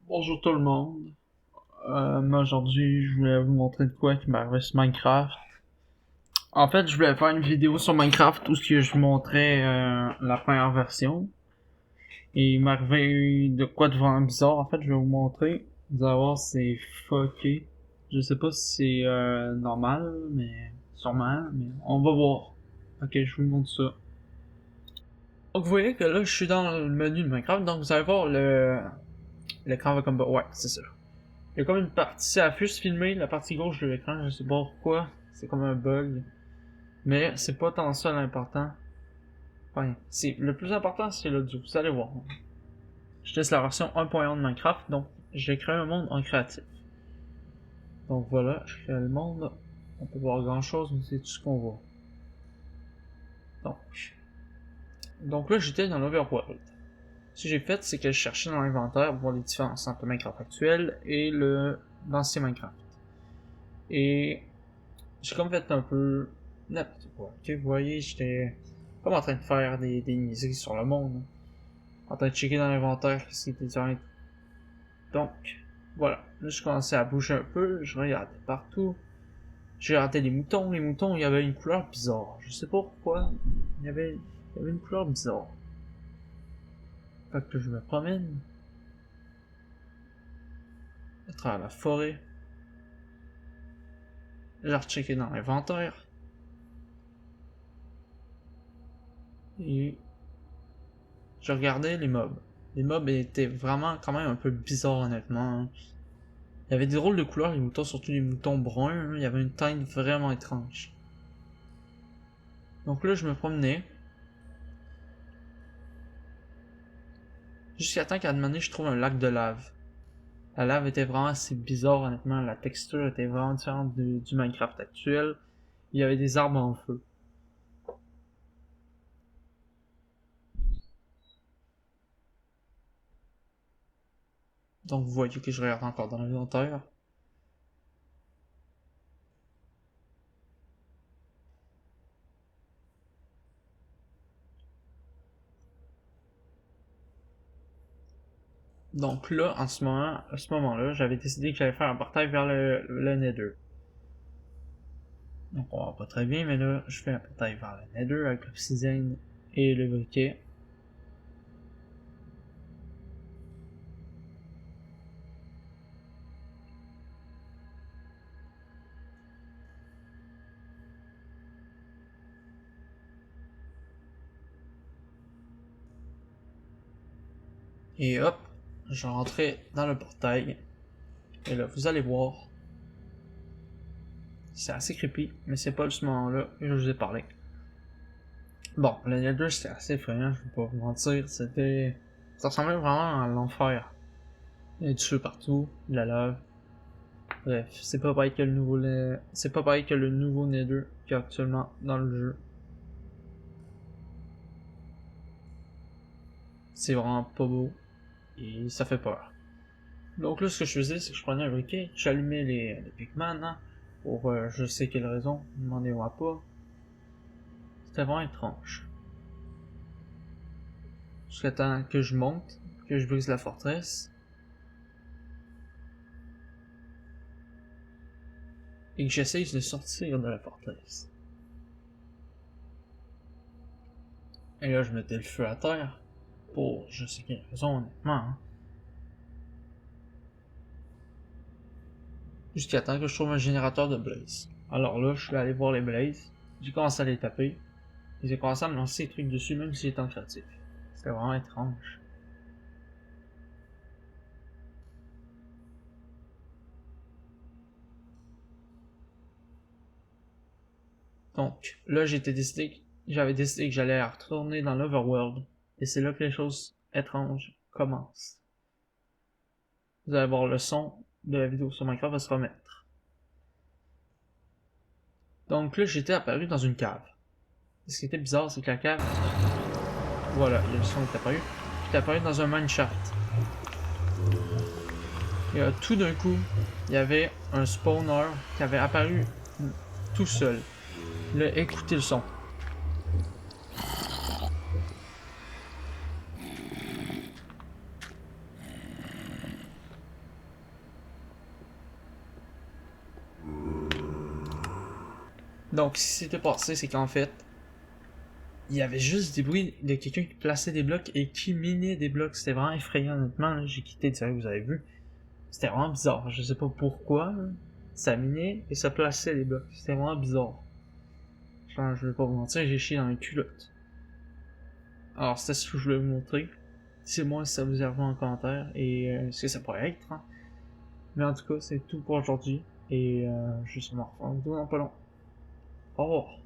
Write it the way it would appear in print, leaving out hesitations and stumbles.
Bonjour tout le monde. Moi aujourd'hui, je voulais vous montrer de quoi qui m'arrivait sur Minecraft. En fait, je voulais faire une vidéo sur Minecraft où ce que je montrais la première version. Et il m'arrivait de quoi de vraiment bizarre. En fait, je vais vous montrer. Vous allez voir, c'est fucké. Je sais pas si c'est normal, mais sûrement. Mais on va voir. Ok, je vous montre ça. Donc vous voyez que là, je suis dans le menu de Minecraft. Donc vous allez voir l'écran va comme... Ouais, c'est ça. Il y a comme une partie, ça a juste filmé la partie gauche de l'écran, je sais pas pourquoi, c'est comme un bug. Mais c'est pas tant ça l'important. Enfin, le plus important c'est l'audio, vous allez voir. Je teste la version 1.1 de Minecraft, donc j'ai créé un monde en créatif. Donc voilà, je crée le monde, on peut voir grand chose, mais c'est tout ce qu'on voit. Donc là j'étais dans l'Overworld. Ce que j'ai fait, c'est que je cherchais dans l'inventaire pour voir les différences entre le Minecraft actuel et l'ancien Minecraft. Et j'ai comme fait un peu n'importe quoi. Ok, vous voyez, j'étais comme en train de faire des niaiseries sur le monde. En train de checker dans l'inventaire ce qui était différent. Donc, voilà. Là, je commençais à bouger un peu, je regardais partout. J'ai regardé les moutons. Les moutons, il y avait une couleur bizarre. Je sais pas pourquoi. Il y avait une couleur bizarre. Fait que je me promène à travers la forêt. J'ai rechecké dans l'inventaire. Et je regardais les mobs. Les mobs étaient vraiment quand même un peu bizarres honnêtement. Il y avait des drôles de couleurs, les moutons, surtout les moutons bruns. Il y avait une teinte vraiment étrange. Donc là, je me promenais. Jusqu'à temps qu'à un moment donné, je trouve un lac de lave. La lave était vraiment assez bizarre, honnêtement. La texture était vraiment différente du Minecraft actuel. Il y avait des arbres en feu. Donc vous voyez que je regarde encore dans l'inventaire. Donc là, à ce moment-là, j'avais décidé que j'allais faire un portail vers le Nether. Donc on va pas très bien, mais là, je fais un portail vers le Nether avec l'obsidienne et le briquet. Et hop, je rentrais dans le portail. Et là, vous allez voir. C'est assez creepy, mais c'est pas ce moment-là que je vous ai parlé. Bon, le Nether c'était assez effrayant, je vais pas vous mentir. Ça ressemblait vraiment à l'enfer. Il y a du feu partout, de la lave. Bref, c'est pas pareil que c'est pas pareil que le nouveau Nether qu'il y a actuellement dans le jeu. C'est vraiment pas beau. Et ça fait peur. Donc là, ce que je faisais, c'est que je prenais un briquet, j'allumais les Pigman, hein, pour je sais quelle raison, demandez-moi pas. C'était vraiment étrange. Jusqu'à temps que je monte, que je brise la forteresse, et que j'essaye de sortir de la forteresse. Et là, je mettais le feu à terre, pour je sais quelle raison, honnêtement, hein. Jusqu'à temps que je trouve un générateur de blaze. Alors là, je suis allé voir les blazes, j'ai commencé à les taper, et j'ai commencé à me lancer des trucs dessus, même si j'étais en créatif. C'était vraiment étrange. Donc, là, j'avais décidé que j'allais retourner dans l'Overworld, et c'est là que les choses étranges commencent. Vous allez voir le son de la vidéo sur Minecraft va se remettre. Donc là, j'étais apparu dans une cave. Et ce qui était bizarre, c'est que la cave, voilà, le son est apparu. J'étais apparu dans un mineshaft. Et tout d'un coup, il y avait un spawner qui avait apparu tout seul. Là, écoutez le son. Donc, ce qui s'était passé, c'est qu'en fait, il y avait juste des bruits de quelqu'un qui plaçait des blocs et qui minait des blocs. C'était vraiment effrayant, honnêtement. Là. J'ai quitté direct, vous avez vu. C'était vraiment bizarre. Je sais pas pourquoi. Là. Ça minait et ça plaçait des blocs. C'était vraiment bizarre. Genre, je vais pas vous mentir, j'ai chié dans les culottes. Alors, c'était ce que je voulais vous montrer. Dites-moi si ça vous a en commentaire et ce que ça pourrait être. Hein. Mais en tout cas, c'est tout pour aujourd'hui. Et je suis mort. En vidéo dans pas long. Au revoir.